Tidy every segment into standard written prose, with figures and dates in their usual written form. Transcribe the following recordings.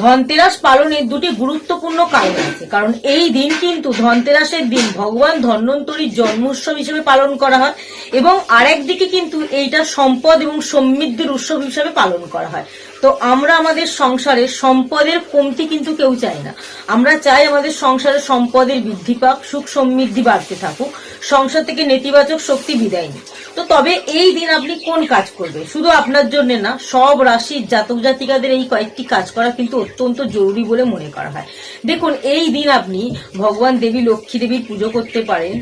ধনতেরাস পালনের দুটি গুরুত্বপূর্ণ কারণ আছে। কারণ এই দিন কিন্তু ধনতেরাসের দিন ভগবান ধন্বন্তরীর জন্মোৎসব হিসেবে পালন করা হয় এবং আরেকদিকে কিন্তু এইটা সম্পদ এবং সমৃদ্ধির উৎসব হিসেবে পালন করা হয়। তো আমরা আমাদের সংসারে সম্পদের কমতি কিন্তু কেউ চাই না। আমরা চাই আমাদের সংসারে সম্পদের বৃদ্ধি পাক, সুখ সমৃদ্ধি বাড়তে থাকুক, সংসার থেকে নেতিবাচক শক্তি বিদায় নিক। তো তবে এই দিন আপনি কোন কাজ করবেন? শুধু আপনার জন্য না, সব রাশির জাতক জাতিকাদের এই কয়েকটি কাজ করা কিন্তু অত্যন্ত জরুরি বলে মনে করা হয়। দেখুন, এই দিন আপনি ভগবান দেবী লক্ষ্মী দেবীর পুজো করতে পারেন,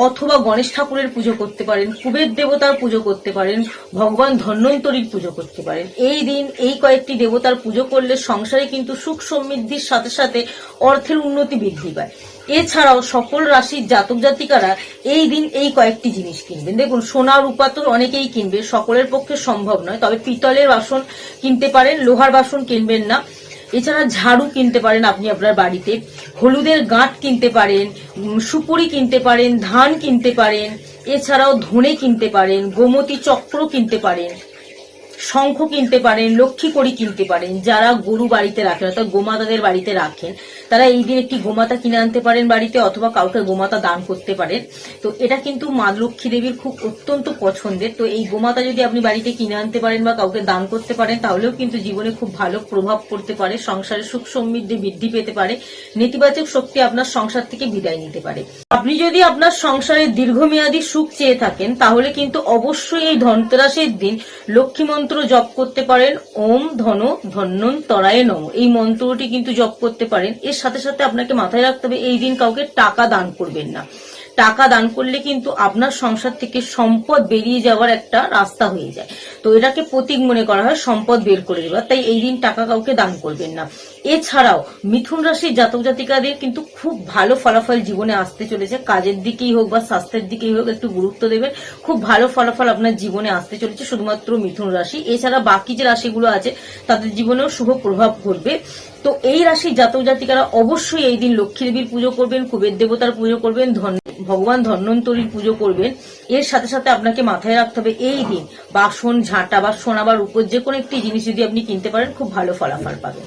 অথবা গণেশ ঠাকুরের পুজো করতে পারেন, কুবের দেবতার পুজো করতে পারেন, ভগবান ধন্বন্তরীর পুজো করতে পারেন। এই দিন এই কয়েকটি দেবতার পুজো করলে সংসারে কিন্তু সুখ সমৃদ্ধির সাথে সাথে অর্থের উন্নতি বৃদ্ধি পায়। এছাড়াও সকল রাশির জাতক জাতিকারা এই দিন এই কয়েকটি জিনিস কিনবেন। দেখুন, সোনা রূপা তো অনেকেই কিনবে, সকলের পক্ষে সম্ভব নয়, তবে পিতলের বাসন কিনতে পারেন, লোহার বাসন কিনবেন না। এছাড়া ঝাড়ু কিনতে পারেন আপনি আপনার বাড়িতে, হলুদের গাঁট কিনতে পারেন, সুপুরি কিনতে পারেন, ধান কিনতে পারেন, এছাড়াও ধনে কিনতে পারেন, গোমতী চক্র কিনতে পারেন, শঙ্খ কিনতে পারেন, লক্ষ্মী কড়ি কিনতে পারেন। যারা গরু বাড়িতে রাখেন অর্থাৎ গোমাতাদের বাড়িতে রাখেন, তারা এই দিন একটি গোমাতা কিনে আনতে পারেন বাড়িতে, অথবা কাউকে গোমাতা দান করতে পারেন। তো এটা কিন্তু মা লক্ষ্মী দেবীর খুব অত্যন্ত পছন্দের। তো এই গোমাতা যদি আপনি বাড়িতে কিনে আনতে পারেন বা কাউকে দান করতে পারেন, তাহলেও কিন্তু জীবনে খুব ভালো প্রভাব পড়তে পারে, সংসারে সুখ সমৃদ্ধি বৃদ্ধি পেতে পারে, নেতিবাচক শক্তি আপনার সংসার থেকে বিদায় নিতে পারে। আপনি যদি আপনার সংসারে দীর্ঘমেয়াদী সুখ চেয়ে থাকেন, তাহলে কিন্তু অবশ্যই এই ধনতেরাসের দিন লক্ষ্মী মন্ত্র জপ করতে পারেন। ওম ধন ধন্বন্তরায় নমঃ, এই মন্ত্রটি কিন্তু জপ করতে পারেন। এর সাথে সাথে আপনাকে মাথায় রাখতে হবে, এই দিন কাউকে টাকা দান করবেন না। টাকা দান করলে কিন্তু আপনার সংসার থেকে সম্পদ বেরিয়ে যাওয়ার একটা রাস্তা হয়ে যায়। তো এটাকে প্রতীক মনে করা হয় সম্পদ বের করে দেওয়ার, তাই এই দিন টাকা কাউকে দান করবেন না। এছাড়াও মিথুন রাশির জাতক জাতিকাদের কিন্তু খুব ভালো ফলাফল জীবনে আসতে চলেছে। কাজের দিকেই হোক বা স্বাস্থ্যের দিকেই হোক একটু গুরুত্ব দেবেন, খুব ভালো ফলাফল আপনার জীবনে আসতে চলেছে শুধুমাত্র মিথুন রাশি। এছাড়া বাকি যে রাশিগুলো আছে তাদের জীবনেও শুভ প্রভাব ঘটবে। তো এই রাশির জাতক জাতিকারা অবশ্যই এই দিন লক্ষ্মী দেবীর পুজো করবেন, কুবের দেবতার পুজো করবেন, ভগবান ধন্বন্তরীর পুজো করবেন। এর সাথে সাথে আপনাকে মাথায় রাখতে হবে, এই দিন বাসন ঝাঁটা বা সোনা বা রূপোর যে কোনো একটি জিনিস যদি আপনি কিনতে পারেন, খুব ভালো ফলাফল পাবেন।